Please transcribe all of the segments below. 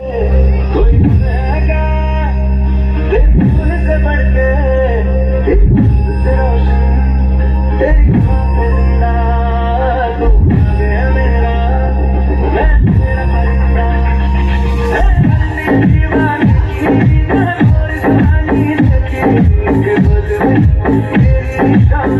कोई रहेगा तेरे फूल से बढ़ के, तेरी खूब से रोशन, तेरी खूब से जिंदा, तू भाग है मेरा, मैं तेरा परिंदा। है बंदी दीवाने की, और कहानी देखी, कि मुझ में तेरी शाम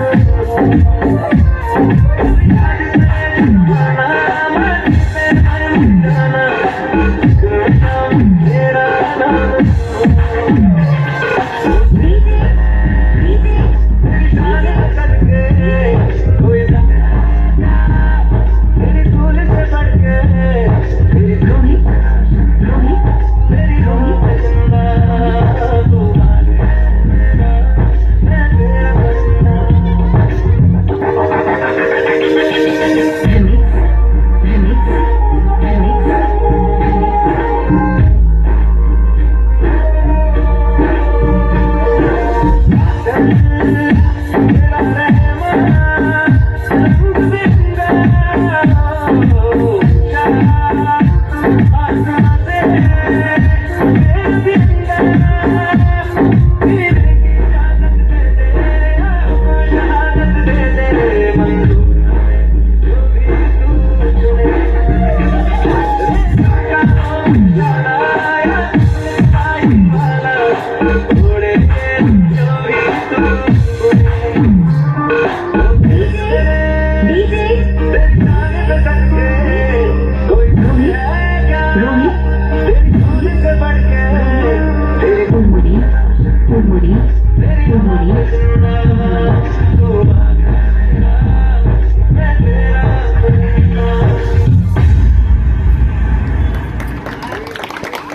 कोई रहेगा तेरी खूब से बढ़ के।